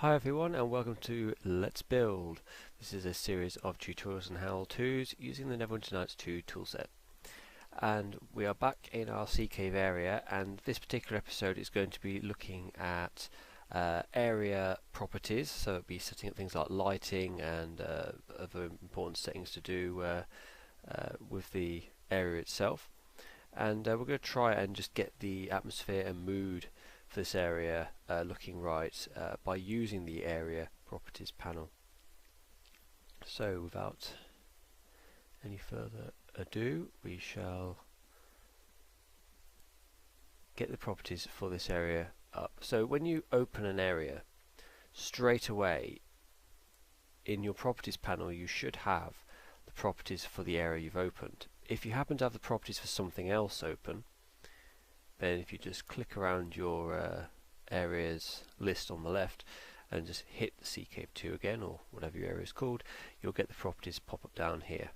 Hi everyone and welcome to Let's Build. This is a series of tutorials and how-tos using the Neverwinter Nights 2 toolset. And we are back in our sea cave area, and this particular episode is going to be looking at area properties, so it'll be setting up things like lighting and other important settings to do with the area itself. And we're going to try and just get the atmosphere and mood for this area looking right by using the area properties panel. So without any further ado, we shall get the properties for this area up. So when you open an area, straight away in your properties panel you should have the properties for the area you've opened. If you happen to have the properties for something else open, then if you just click around your areas list on the left and just hit the Sea Cave 2 again, or whatever your area is called, you'll get the properties pop up down here.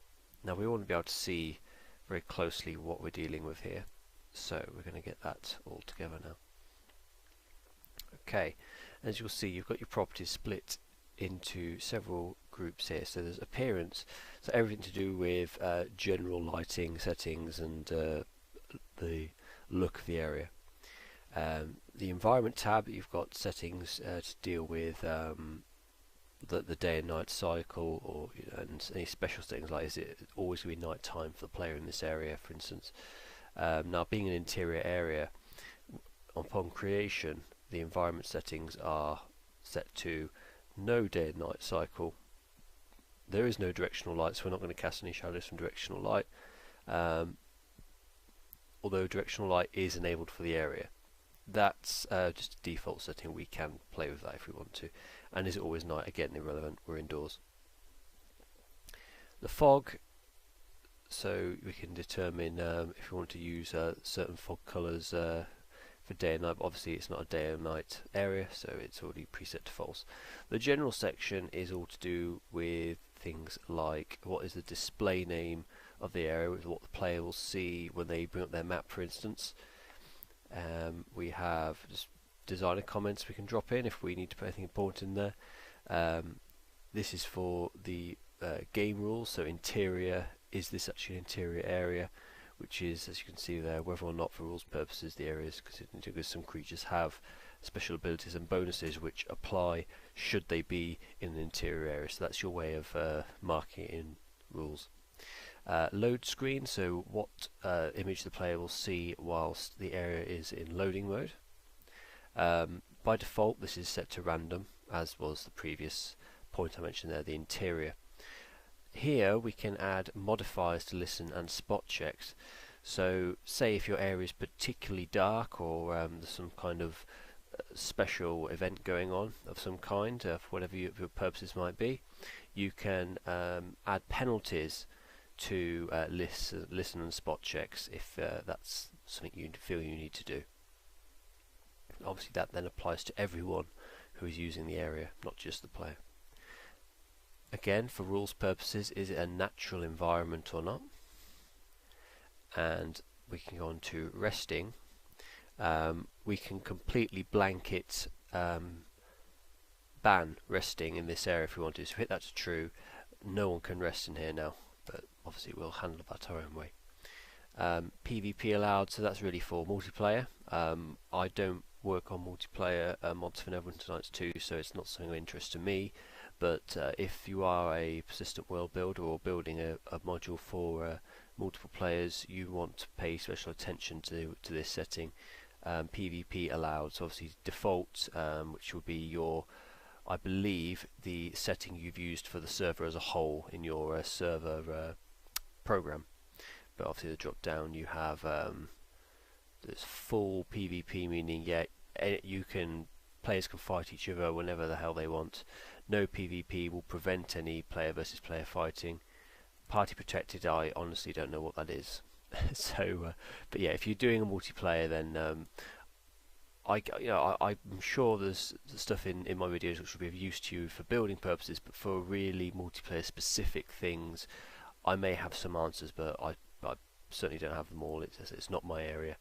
Now we want to be able to see very closely what we're dealing with here, so we're going to get that all together now. Okay, as you'll see, you've got your properties split into several groups here. So there's appearance, so everything to do with general lighting settings and the look of the area. The environment tab, you've got settings to deal with the day and night cycle, or and any special settings like is it always going to be night time for the player in this area, for instance. Now, being an interior area, upon creation the environment settings are set to no day and night cycle. There is no directional light, so we're not going to cast any shadows from directional light, although directional light is enabled for the area. That's just a default setting. We can play with that if we want to. And is it always night? Again, irrelevant, we're indoors. The fog, so we can determine if we want to use certain fog colours for day and night, but obviously it's not a day and night area, so it's already preset to false. The general section is all to do with things like what is the display name of the area, what the player will see when they bring up their map, for instance. We have just designer comments we can drop in if we need to put anything important in there. This is for the game rules, so interior, is this actually an interior area, which is, as you can see there, whether or not for rules purposes the area is considered, because some creatures have special abilities and bonuses which apply should they be in an interior area, so that's your way of marking it in rules. Load screen, so what image the player will see whilst the area is in loading mode. By default this is set to random, as was the previous point I mentioned there, the interior. Here we can add modifiers to listen and spot checks. So say if your area is particularly dark, or there's some kind of special event going on of some kind, for whatever your purposes might be, you can add penalties to listen and spot checks if that's something you feel you need to do. Obviously that then applies to everyone who is using the area, not just the player. Again, for rules purposes, is it a natural environment or not? And we can go on to resting. We can completely blanket ban resting in this area if we want to. So hit that to true. No one can rest in here now, but obviously we'll handle that our own way. PvP allowed, so that's really for multiplayer. I don't work on multiplayer mods for Neverwinter Nights 2, so it's not something of interest to me, but if you are a persistent world builder or building a module for multiple players, you want to pay special attention to this setting. PvP allowed, so obviously default, which will be your, I believe, the setting you've used for the server as a whole in your server program. But obviously the drop down you have there's full PvP, meaning players can fight each other whenever the hell they want. No PvP will prevent any player versus player fighting. Party protected, I honestly don't know what that is. So, but yeah, if you're doing a multiplayer, then I'm sure there's stuff in my videos which will be of use to you for building purposes, but for really multiplayer specific things, I may have some answers, but I certainly don't have them all. It's not my area.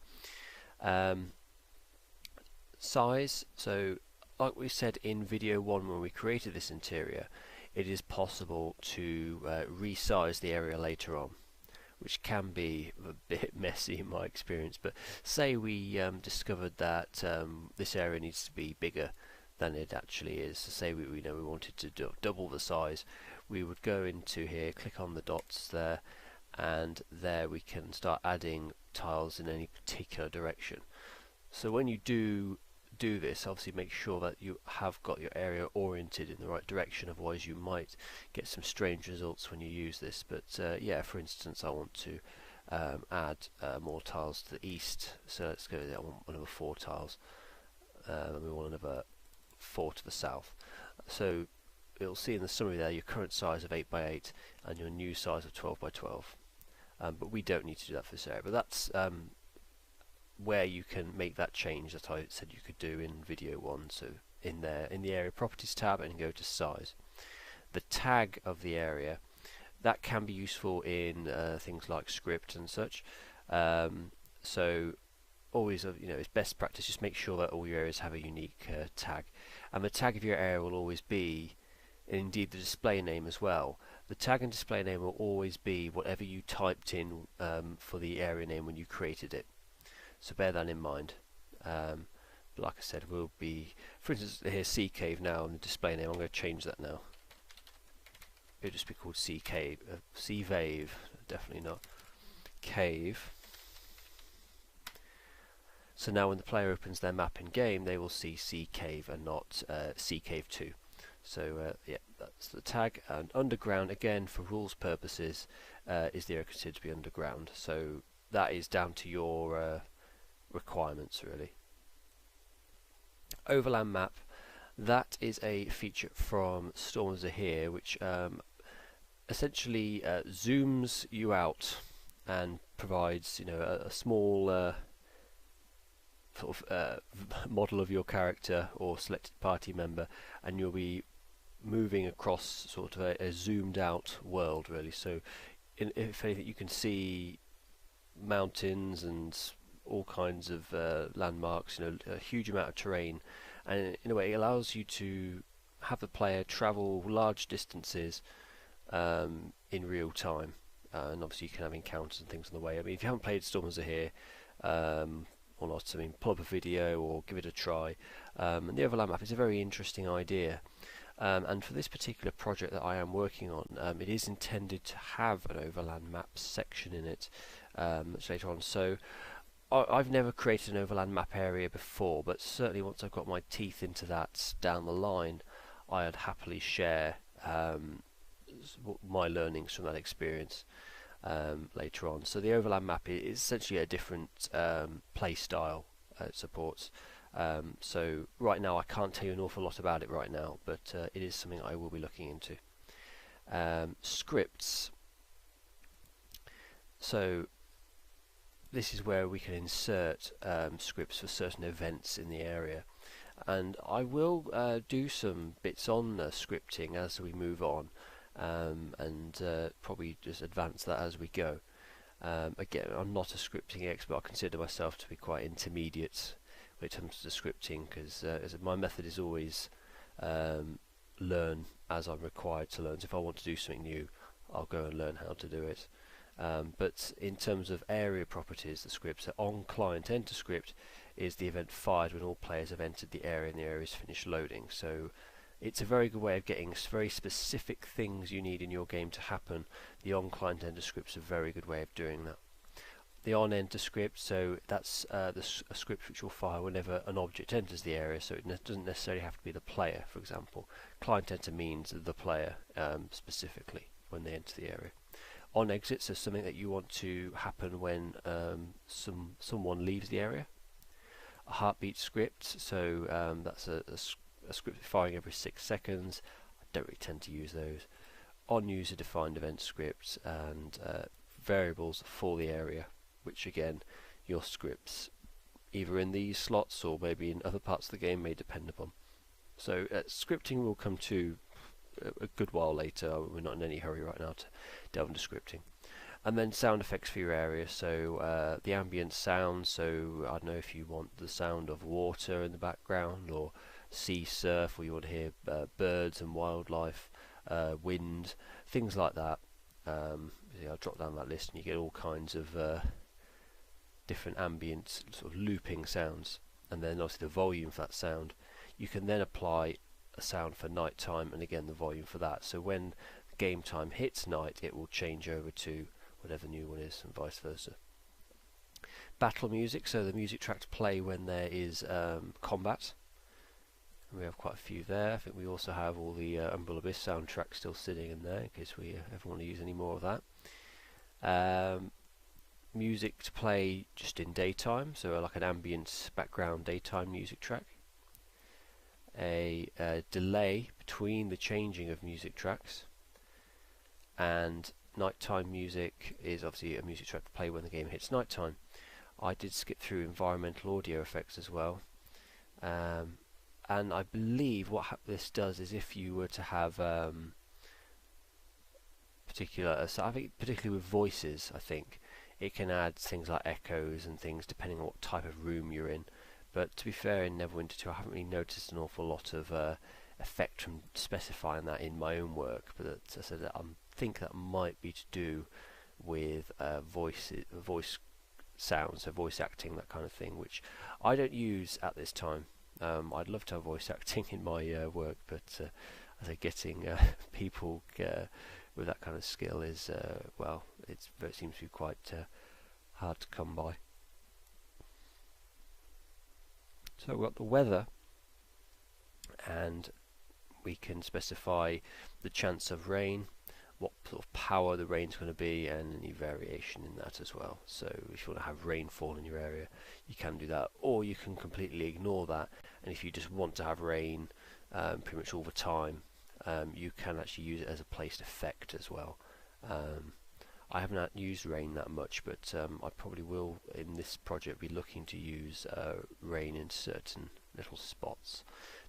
Size, so like we said in video 1 when we created this interior, it is possible to resize the area later on, which can be a bit messy in my experience. But say we discovered that this area needs to be bigger than it actually is. So say we know we wanted to double the size, we would go into here, click on the dots there, and there we can start adding tiles in any particular direction. So when you do this, obviously make sure that you have got your area oriented in the right direction, otherwise you might get some strange results when you use this. But yeah, for instance, I want to add more tiles to the east, so let's go there. I want another 4 tiles, and we want another 4 to the south. So you'll see in the summary there your current size of 8 by 8 and your new size of 12 by 12. But we don't need to do that for this area, but that's where you can make that change that I said you could do in video 1. So in there, in the area properties tab, and go to size. The tag of the area, that can be useful in things like script and such. So always, it's best practice, just make sure that all your areas have a unique tag, and the tag of your area will always be, and indeed the display name as well. The tag and display name will always be whatever you typed in for the area name when you created it. So bear that in mind. But like I said, we'll be, for instance, here's Sea Cave now, and the display name, I'm going to change that now. It'll just be called Sea Cave, Sea Vave, definitely not Cave. So now when the player opens their map in game, they will see Sea Cave and not Sea Cave 2. So yeah, that's the tag. And underground, again, for rules purposes, is the area considered to be underground. So that is down to your requirements, really. Overland map, that is a feature from Storm of Zahir, which essentially zooms you out and provides, a small sort of model of your character or selected party member, and you'll be moving across sort of a zoomed out world, really. So if anything, you can see mountains and all kinds of landmarks, a huge amount of terrain, and in a way it allows you to have the player travel large distances in real time, and obviously you can have encounters and things on the way. I mean, if you haven't played Storm of Zahir or not, I mean, pull up a video or give it a try. And the overland map is a very interesting idea, and for this particular project that I am working on, it is intended to have an overland map section in it much later on. So I've never created an overland map area before, but certainly once I've got my teeth into that down the line, I'd happily share my learnings from that experience later on. So the overland map is essentially a different play style it supports. So right now I can't tell you an awful lot about it right now, but it is something I will be looking into. Scripts. So this is where we can insert scripts for certain events in the area, and I will do some bits on scripting as we move on, and probably just advance that as we go. Again, I'm not a scripting expert. I consider myself to be quite intermediate when it comes to scripting, because my method is always learn as I'm required to learn. So if I want to do something new, I'll go and learn how to do it. But in terms of area properties, the scripts are on client enter script is the event fired when all players have entered the area and the area is finished loading. So it's a very good way of getting very specific things you need in your game to happen. The on client enter script is a very good way of doing that. The on enter script, so that's a script which will fire whenever an object enters the area, so it doesn't necessarily have to be the player. For example, client enter means the player specifically when they enter the area. On exit, so something that you want to happen when someone leaves the area. A heartbeat script, so that's a script firing every 6 seconds. I don't really tend to use those. On user defined event scripts, and variables for the area, which again your scripts either in these slots or maybe in other parts of the game may depend upon. So scripting will come to a good while later. We're not in any hurry right now to delve into scripting. And then sound effects for your area, so the ambient sound, so I don't know if you want the sound of water in the background or sea surf, or you want to hear birds and wildlife, wind, things like that. I'll drop down that list and you get all kinds of different ambient sort of looping sounds, and then obviously the volume for that sound. You can then apply a sound for night time, and again the volume for that. So when game time hits night, it will change over to whatever the new one is, and vice versa. Battle music, so the music track to play when there is combat. And we have quite a few there. I think we also have all the Umbrella Abyss soundtrack still sitting in there in case we ever want to use any more of that. Music to play just in daytime, so like an ambient background daytime music track. A delay between the changing of music tracks, and nighttime music is obviously a music track to play when the game hits nighttime. I did skip through environmental audio effects as well, and I believe what this does is if you were to have so I think particularly with voices, I think it can add things like echoes and things depending on what type of room you're in. But to be fair, in Neverwinter 2 I haven't really noticed an awful lot of effect from specifying that in my own work, but as I said, I think that might be to do with voice sounds, so voice acting, that kind of thing, which I don't use at this time. I'd love to have voice acting in my work, but as I say, getting people with that kind of skill is, well, it seems to be quite hard to come by. So we've got the weather, and we can specify the chance of rain, what sort of power the rain's going to be, and any variation in that as well. So if you want to have rainfall in your area, you can do that, or you can completely ignore that, and if you just want to have rain pretty much all the time, you can actually use it as a placed effect as well. I haven't used rain that much, but I probably will in this project be looking to use rain in certain little spots.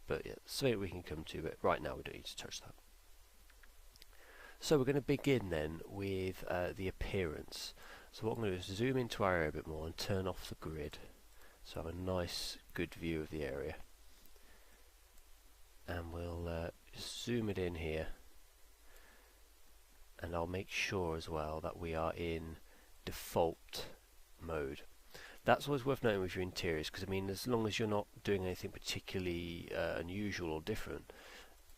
But yeah, something we can come to, but right now we don't need to touch that. So we're going to begin then with the appearance. So what I'm going to do is zoom into our area a bit more and turn off the grid, so I have a nice good view of the area. And we'll zoom it in here, and I'll make sure as well that we are in default mode. That's always worth noting with your interiors, because I mean, as long as you're not doing anything particularly unusual or different,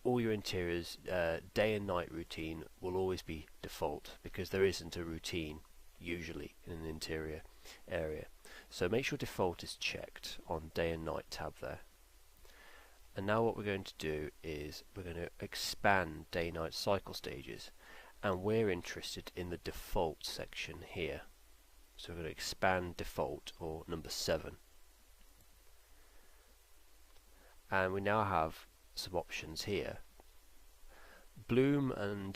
all your interiors, day and night routine will always be default, because there isn't a routine usually in an interior area. So make sure default is checked on day and night tab there. And now what we're going to do is we're going to expand day-night cycle stages, and we're interested in the default section here. So we're going to expand default, or number 7. And we now have some options here. Bloom and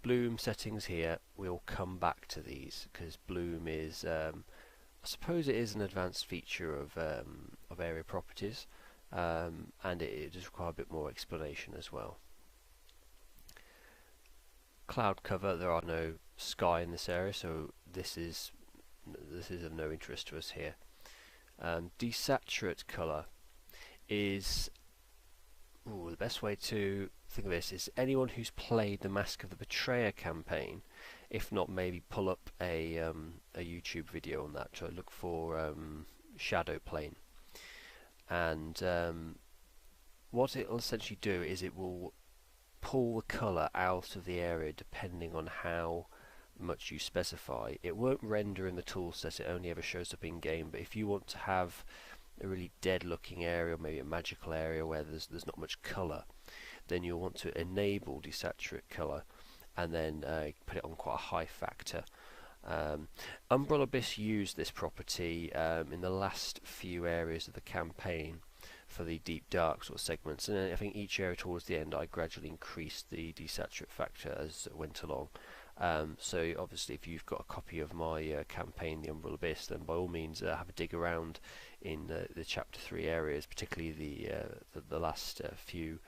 bloom settings here. We'll come back to these because bloom is, I suppose, it is an advanced feature of area properties, and it does require a bit more explanation as well. Cloud cover. There are no sky in this area, so this is of no interest to us here. Desaturate color is, the best way to think of this is anyone who's played the Mask of the Betrayer campaign. If not, maybe pull up a YouTube video on that. Try to look for Shadow Plane, and what it will essentially do is it will pull the colour out of the area depending on how much you specify. It won't render in the toolset, it only ever shows up in game, but if you want to have a really dead looking area, or maybe a magical area where there's not much colour, then you'll want to enable desaturate colour and then put it on quite a high factor. Umbrella Abyss used this property in the last few areas of the campaign for the deep dark sort of segments, and I think each area towards the end I gradually increased the desaturate factor as it went along. So obviously if you've got a copy of my campaign, the Umbrella Abyss, then by all means have a dig around in the chapter 3 areas, particularly the last few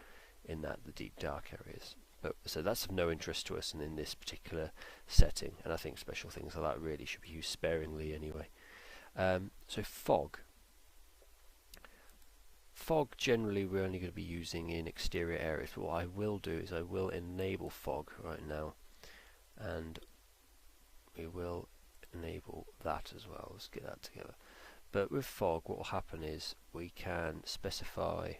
in the deep dark areas. But so that's of no interest to us in this particular setting, and I think special things like that really should be used sparingly anyway. So fog. Fog generally we're only going to be using in exterior areas, but what I will do is I will enable fog right now, and we will enable that as well. Let's get that together. But with fog, what will happen is we can specify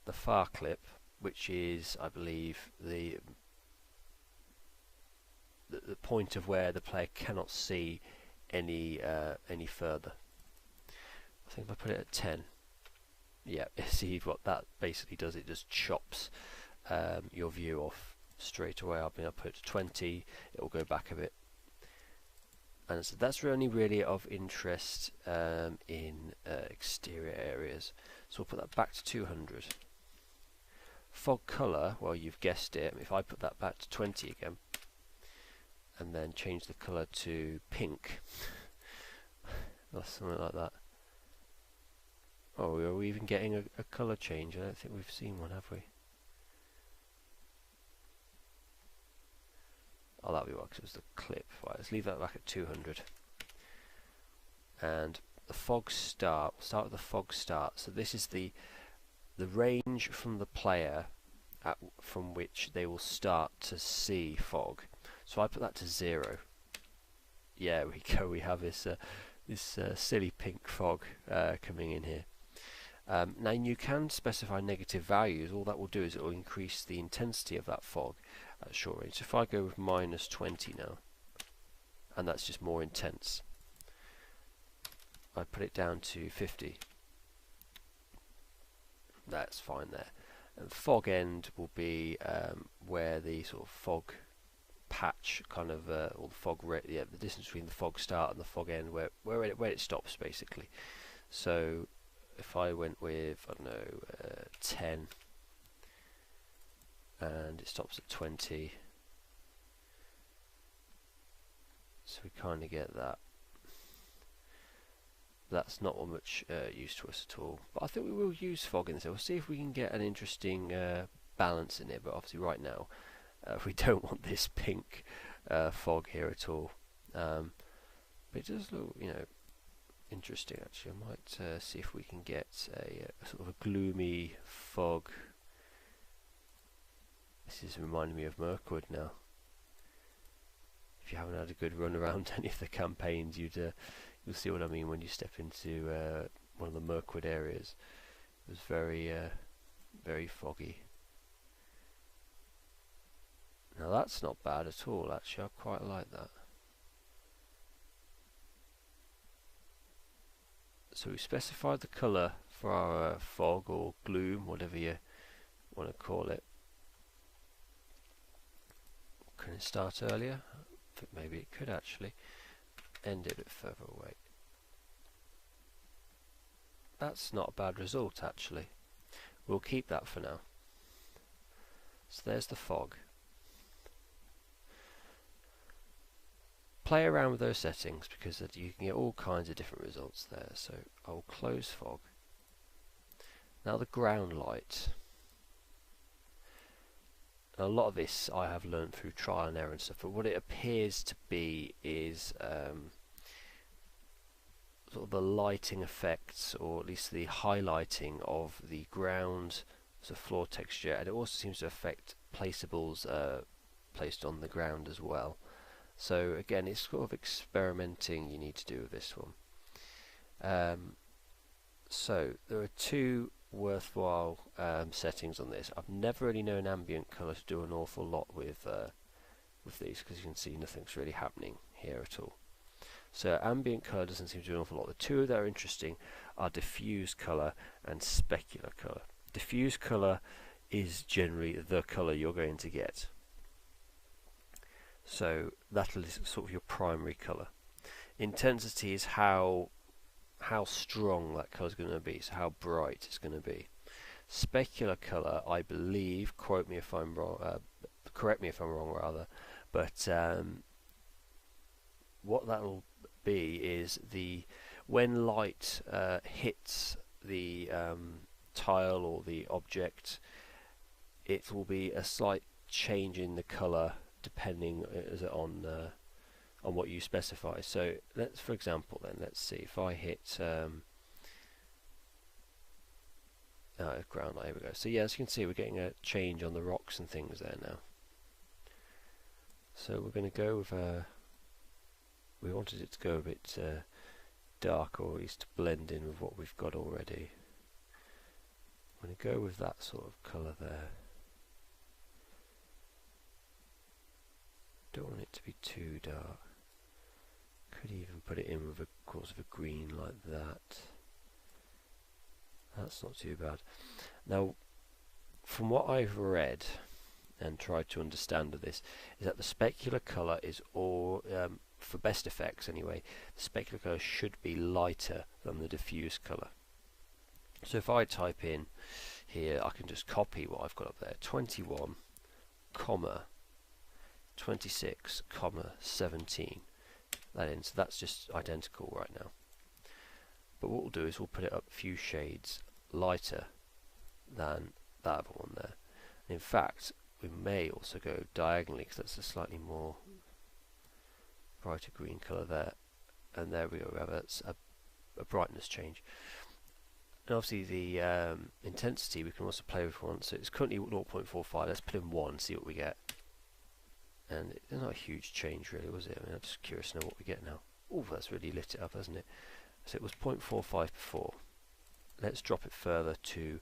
the far clip, which is, I believe, the point of where the player cannot see any further. I think if I put it at 10, yeah, see what that basically does, it just chops your view off straight away. I mean, I'll put it to 20, it will go back a bit. And so that's only really of interest in exterior areas. So we'll put that back to 200. Fog colour, well, you've guessed it, if I put that back to 20 again, and then change the colour to pink, or something like that. Oh, are we even getting a colour change? I don't think we've seen one, have we? Oh, that'll be right, because it was the clip. Right, let's leave that back at 200. And the fog start, we'll start with the fog start. So this is the range from the player from which they will start to see fog. So I put that to 0. Yeah, we go. We have this silly pink fog coming in here. Now you can specify negative values. All that will do is it will increase the intensity of that fog at short range. So if I go with -20 now, and that's just more intense, I put it down to 50. That's fine there. And fog end will be where the sort of fog patch kind of, or the fog, the distance between the fog start and the fog end, where it stops basically. So if I went with, I don't know, 10, and it stops at 20, so we kind of get that. That's not much use to us at all, but I think we will use fog in this. We'll see if we can get an interesting balance in it, but obviously right now we don't want this pink fog here at all. But it does look, you know, interesting actually. I might see if we can get a sort of a gloomy fog. This is reminding me of Mirkwood now. If you haven't had a good run around any of the campaigns, you'll see what I mean when you step into one of the Mirkwood areas. It was very foggy. Now that's not bad at all actually, I quite like that. So we specified the colour for our fog or gloom, whatever you want to call it. Can it start earlier? I think maybe it could actually. End it a bit further away. That's not a bad result actually. We'll keep that for now. So there's the fog. Play around with those settings because you can get all kinds of different results there. So I'll close fog. Now the ground light. A lot of this I have learned through trial and error and stuff, but what it appears to be is sort of the lighting effects, or at least the highlighting of the ground, so floor texture, and it also seems to affect placeables placed on the ground as well. So again, it's sort of experimenting you need to do with this one. So there are two worthwhile settings on this. I've never really known ambient colour to do an awful lot with these, because you can see nothing's really happening here at all. So ambient colour doesn't seem to do an awful lot. The two that are interesting are diffuse colour and specular colour. Diffuse colour is generally the colour you're going to get. So that is sort of your primary colour. Intensity is how strong that colour is going to be, so how bright it's going to be. Specular colour, I believe, quote me if I'm wrong, correct me if I'm wrong rather, but what that will be is when light hits the tile or the object, it will be a slight change in the colour depending on what you specify. So let's, for example, then let's see if I hit ground light. Here we go. So yeah, as you can see, we're getting a change on the rocks and things there now. So we're going to go with we wanted it to go a bit dark, or at least to blend in with what we've got already. I'm going to go with that sort of colour there. Don't want it to be too dark. Could even put it in with of course of a green like that. That's not too bad. Now, from what I've read and tried to understand of this, is that the specular colour is all, for best effects anyway, the specular colour should be lighter than the diffuse colour. So if I type in here, I can just copy what I've got up there, 21, 26, 17. That in, so that's just identical right now. But what we'll do is we'll put it up a few shades lighter than that other one there. And in fact, we may also go diagonally, because that's a slightly more brighter green colour there. And there we go, we have a brightness change. And obviously the intensity we can also play with one. So it's currently 0.45. Let's put in 1 and see what we get. And it's not a huge change really, was it? I mean, I'm just curious to know what we get now. Oh, that's really lit it up, hasn't it? So it was 0.45 before. Let's drop it further to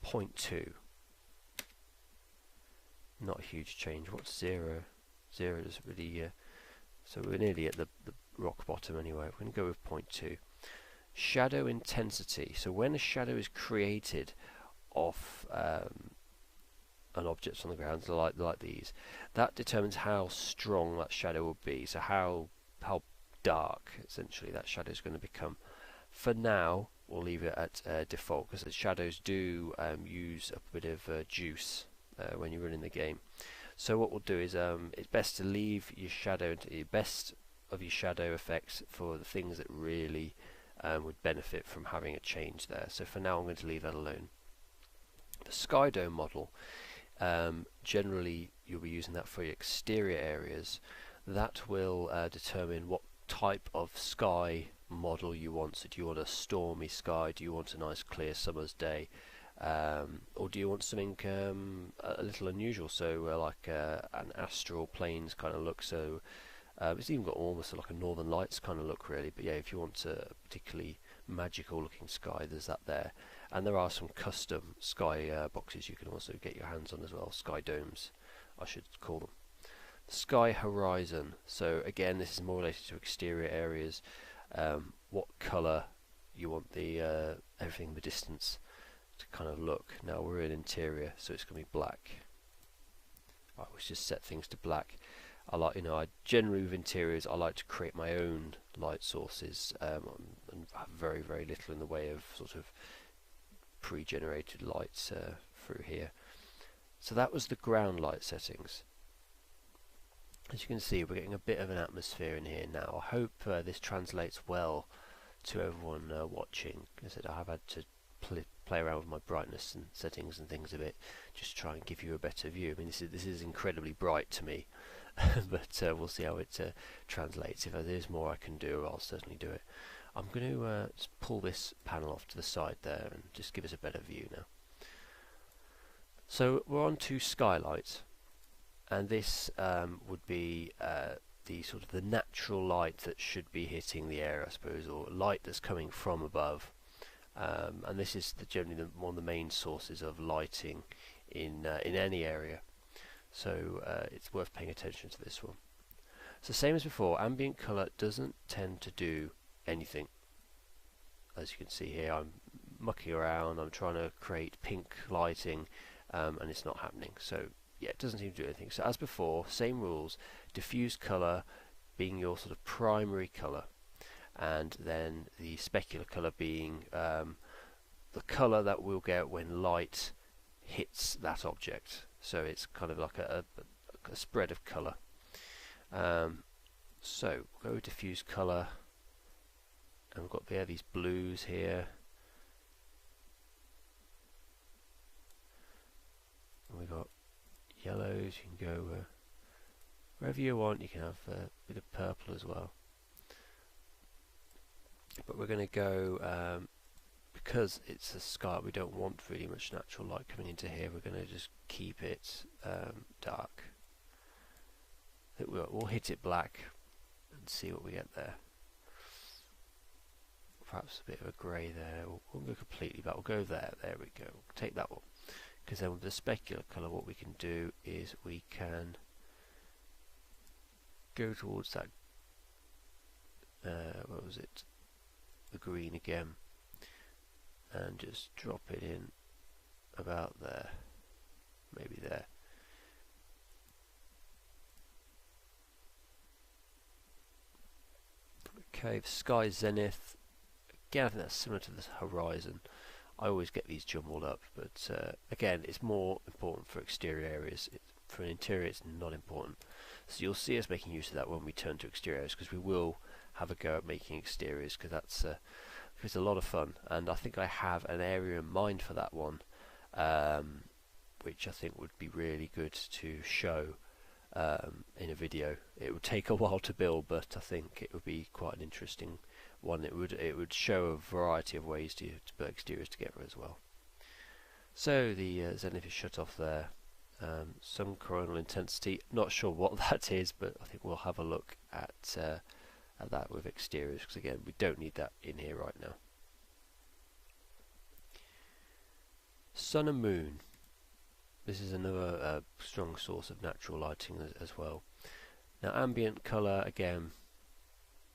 0.2. Not a huge change. What's 0? 0 doesn't really... so we're nearly at the rock bottom anyway. We're going to go with 0.2. Shadow intensity. So when a shadow is created off an object on the ground, like these, that determines how strong that shadow will be. So how dark essentially that shadow is going to become. For now, we'll leave it at default, because the shadows do use a bit of juice when you're running the game. So what we'll do is it's best to leave your shadow, the best of your shadow effects for the things that really would benefit from having a change there. So for now I'm going to leave that alone. The sky dome model, generally you'll be using that for your exterior areas. That will determine what type of sky model you want. So do you want a stormy sky, do you want a nice clear summer's day, or do you want something a little unusual, so like an astral plains kind of look. So it's even got almost like a Northern Lights kind of look really, but yeah, if you want a particularly magical looking sky, there's that there. And there are some custom sky boxes you can also get your hands on as well, sky domes I should call them. Sky horizon, so again this is more related to exterior areas, what colour you want the everything in the distance to kind of look. Now we're in interior, so it's going to be black. I always just set things to black. I like, I generally with interiors I like to create my own light sources and have very little in the way of sort of pre-generated lights through here. So that was the ground light settings. As you can see, we're getting a bit of an atmosphere in here now. I hope this translates well to everyone watching. As I said, I have had to play around with my brightness and settings and things a bit, just to try and give you a better view. I mean, this is incredibly bright to me, but we'll see how it translates. If there's more I can do, I'll certainly do it. I'm going to just pull this panel off to the side there and just give us a better view now. So we're on to skylight, and this would be the sort of the natural light that should be hitting the air, I suppose, or light that's coming from above. And this is generally one of the main sources of lighting in any area. So it's worth paying attention to this one. So same as before, ambient colour doesn't tend to do anything. As you can see here, I'm mucking around, I'm trying to create pink lighting, and it's not happening. So yeah, it doesn't seem to do anything. So as before, same rules, diffuse colour being your sort of primary colour, and then the specular colour being the colour that we'll get when light hits that object. So it's kind of like a spread of colour. So we'll go with diffuse colour, and we've got these blues here. And we've got yellows. You can go wherever you want. You can have a bit of purple as well. But we're going to go, because it's a sky, we don't want really much natural light coming into here. We're going to just keep it dark. We'll hit it black and see what we get there. Perhaps a bit of a grey there. We'll go completely black. We'll go there. There we go. We'll take that one. Because then with the specular colour, what we can do is we can go towards that. What was it? The green again, and just drop it in about there, maybe there. Okay, the sky zenith. Again, I think that's similar to the horizon. I always get these jumbled up, but again, it's more important for exterior areas. For an interior, it's not important. So you'll see us making use of that when we turn to exteriors, because we will have a go at making exteriors, because that's it's a lot of fun. And I think I have an area in mind for that one, which I think would be really good to show in a video. It would take a while to build, but I think it would be quite an interesting one. It would show a variety of ways to put exteriors together as well. So the zenith is shut off there. Some coronal intensity, not sure what that is, but I think we'll have a look at that with exteriors, because again, we don't need that in here right now. Sun and moon. This is another strong source of natural lighting as well. Now ambient colour, again,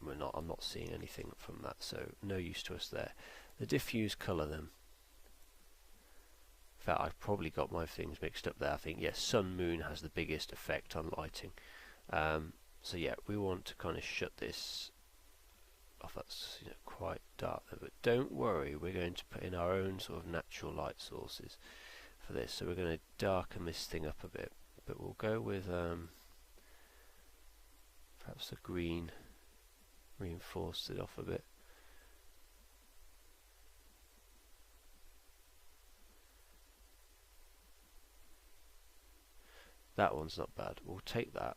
I'm not seeing anything from that, so no use to us there. The diffuse colour then. In fact, I've probably got my things mixed up there. I think, yes, sun moon has the biggest effect on lighting. So yeah, we want to kind of shut this off. That's quite dark there, but don't worry, we're going to put in our own sort of natural light sources for this. So we're going to darken this thing up a bit, but we'll go with perhaps a green, reinforce it off a bit. That one's not bad. We'll take that.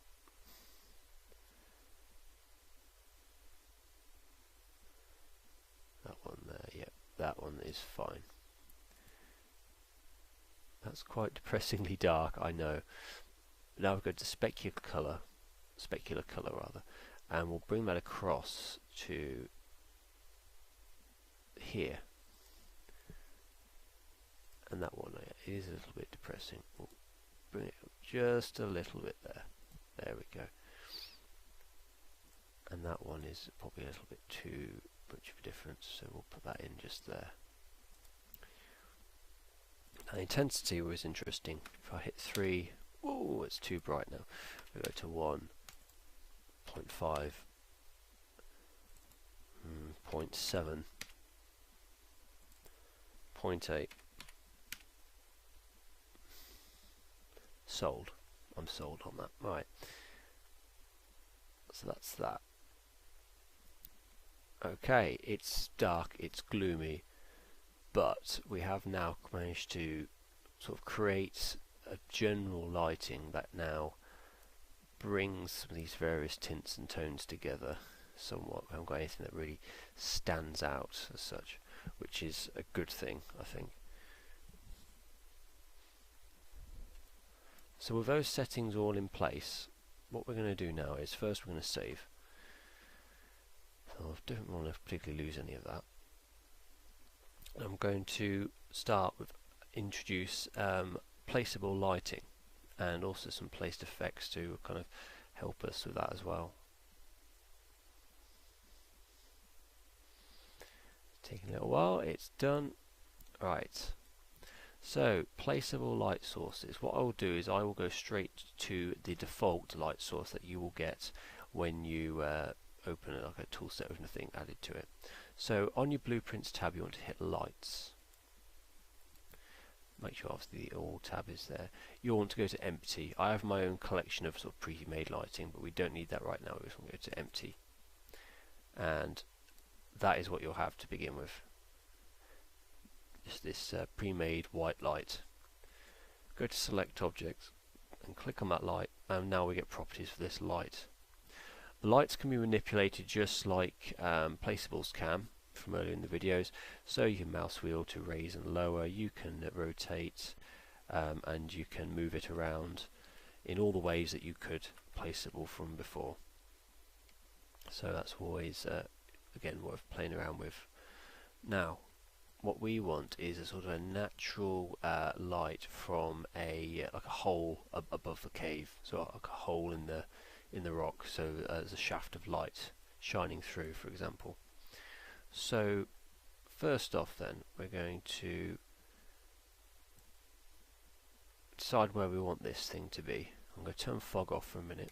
That one there, yep, that one is fine. That's quite depressingly dark, I know. Now we'll go to specular colour rather, and we'll bring that across to here. And that one is a little bit depressing. We'll bring it up just a little bit there. There we go. And that one is probably a little bit too much of a difference, so we'll put that in just there. Now intensity was interesting. If I hit 3, oh, it's too bright now. We go to 1.5, 0.7, 0.8. Sold. I'm sold on that. Right. So that's that. Okay, it's dark, it's gloomy, but we have now managed to sort of create a general lighting that now brings some of these various tints and tones together somewhat. We haven't got anything that really stands out as such, which is a good thing, I think. So with those settings all in place, what we're going to do now is first we're going to save. So I don't want to particularly lose any of that. I'm going to start with introduce placeable lighting and also some placed effects to kind of help us with that as well. Taking a little while, it's done. Right. So, placeable light sources. What I will do is I will go straight to the default light source that you will get when you open it, like a tool set with nothing added to it. So, on your blueprints tab, you want to hit lights. Make sure obviously the all tab is there. You want to go to empty. I have my own collection of sort of pre-made lighting, but we don't need that right now. We just want to go to empty, and that is what you'll have to begin with. This pre-made white light. Go to select objects and click on that light, and now we get properties for this light. The lights can be manipulated just like placeables can. from earlier in the videos. So you can mouse wheel to raise and lower, you can rotate, and you can move it around in all the ways that you could placeable from before. So that's always again worth playing around with. Now what we want is a sort of a natural light from like a hole above the cave, so like a hole in the rock, so there's a shaft of light shining through, for example. So first off then, we're going to decide where we want this thing to be. I'm going to turn fog off for a minute.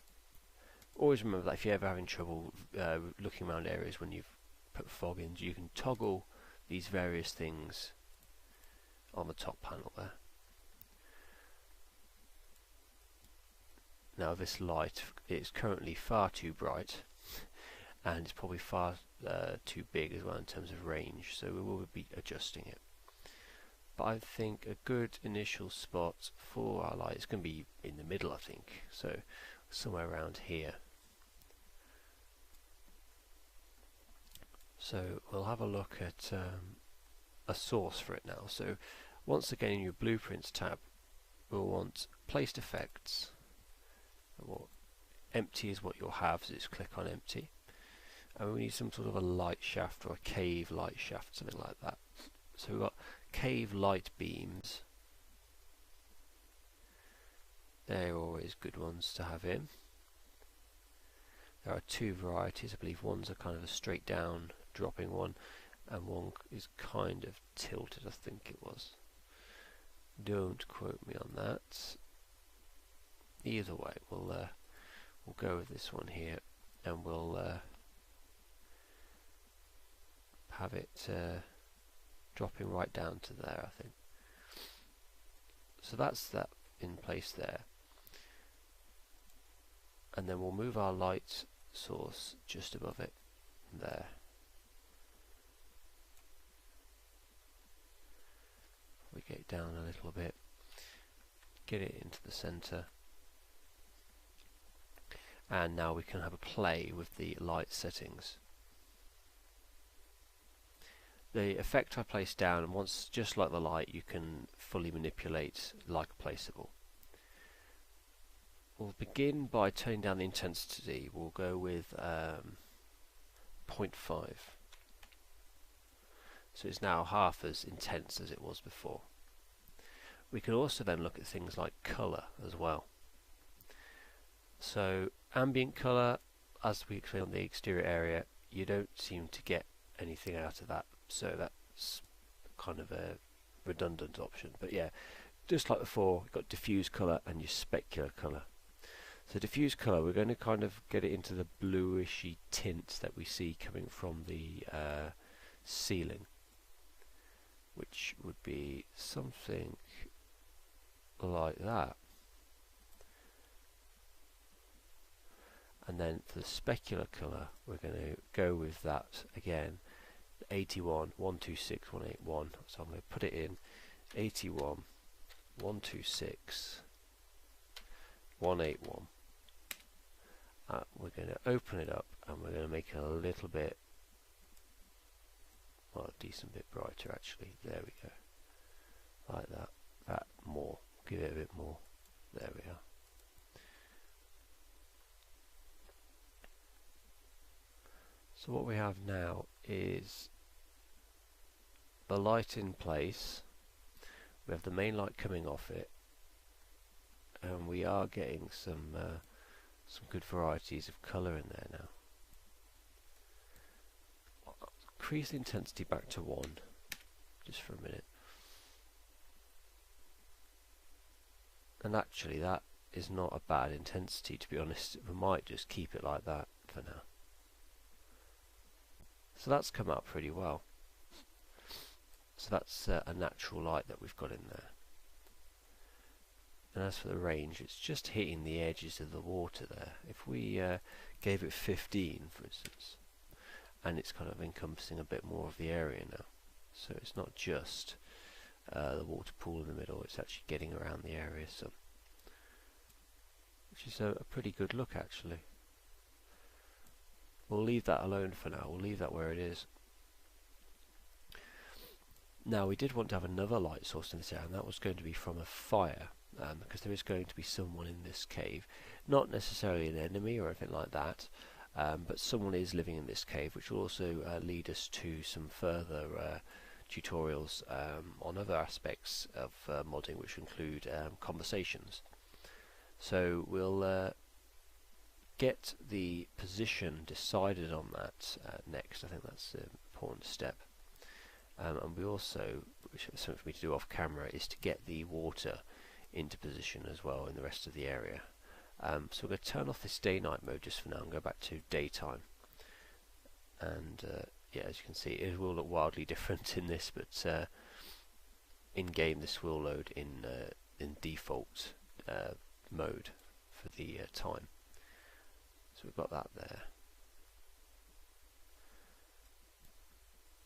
Always remember that if you're ever having trouble looking around areas when you've put fog in, you can toggle these various things on the top panel there. Now this light is currently far too bright, and it's probably far too big as well in terms of range, so we will be adjusting it. But I think a good initial spot for our light is going to be in the middle, I think, so somewhere around here. So we'll have a look at a source for it now. So once again, in your Blueprints tab, we'll want Placed Effects. Well, empty is what you'll have, so just click on empty. And we need some sort of a light shaft or a cave light shaft, something like that. So we've got cave light beams. They're always good ones to have in. There are two varieties. I believe one's a kind of a straight down dropping one, and one is kind of tilted, I think it was. Don't quote me on that. Either way, we'll go with this one here, and we'll have it dropping right down to there, I think. So that's that in place there, and then we'll move our light source just above it there. We get down a little bit, get it into the center, and now we can have a play with the light settings. The effect I placed down, and once, just like the light, you can fully manipulate like placeable. We'll begin by turning down the intensity. We'll go with 0.5. So it's now half as intense as it was before. We can also then look at things like colour as well. So ambient colour, as we explained on the exterior area, you don't seem to get anything out of that, so that's kind of a redundant option. But yeah, just like before, you've got diffuse colour and your specular colour. So diffuse colour, we're going to kind of get it into the bluishy tint that we see coming from the ceiling, which would be something like that. And then for the specular colour, we're going to go with that again, 81, 126, 181. So I'm going to put it in 81, 126, 181. We're going to open it up, and we're going to make it a little bit, well, a decent bit brighter actually. There we go, like that. That more, give it a bit more. There we are. So what we have now is the light in place. We have the main light coming off it, and we are getting some good varieties of colour in there now. Increase the intensity back to 1, just for a minute. And actually that is not a bad intensity, to be honest. We might just keep it like that for now. So that's come out pretty well. So that's a natural light that we've got in there. And as for the range, it's just hitting the edges of the water there. If we gave it 15, for instance, and it's kind of encompassing a bit more of the area now. So it's not just the water pool in the middle, it's actually getting around the area some. Which is a pretty good look actually. We'll leave that alone for now, we'll leave that where it is. Now we did want to have another light source in this area, and that was going to be from a fire, because there is going to be someone in this cave. Not necessarily an enemy or anything like that, but someone is living in this cave, which will also lead us to some further tutorials on other aspects of modding, which include conversations. So we'll get the position decided on that next. I think that's an important step. And we also, which is something for me to do off camera, is to get the water into position as well in the rest of the area. So we're going to turn off this day-night mode just for now and go back to daytime. And yeah, as you can see, it will look wildly different in this, but in game this will load in default mode for the time. So we've got that there.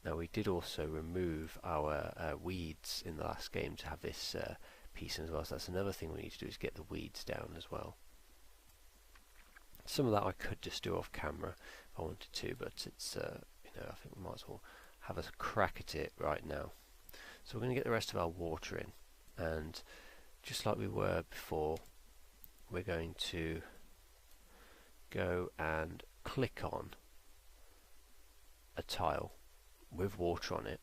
Now we did also remove our weeds in the last game to have this piece in as well, so that's another thing we need to do, is get the weeds down as well. Some of that I could just do off camera if I wanted to, but it's you know, I think we might as well have a crack at it right now. So we're going to get the rest of our water in, and just like we were before, we're going to go and click on a tile with water on it.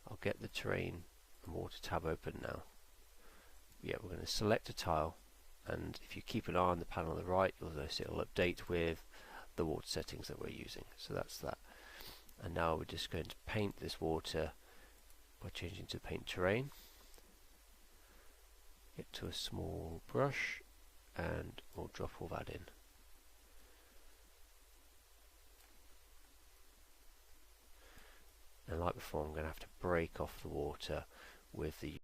I'll get the terrain and water tab open now. Yeah, we're going to select a tile, and if you keep an eye on the panel on the right, you'll notice it'll update with the water settings that we're using. So that's that. And now we're just going to paint this water by changing to paint terrain. Get to a small brush and we'll drop all that in. And like before, I'm going to have to break off the water with the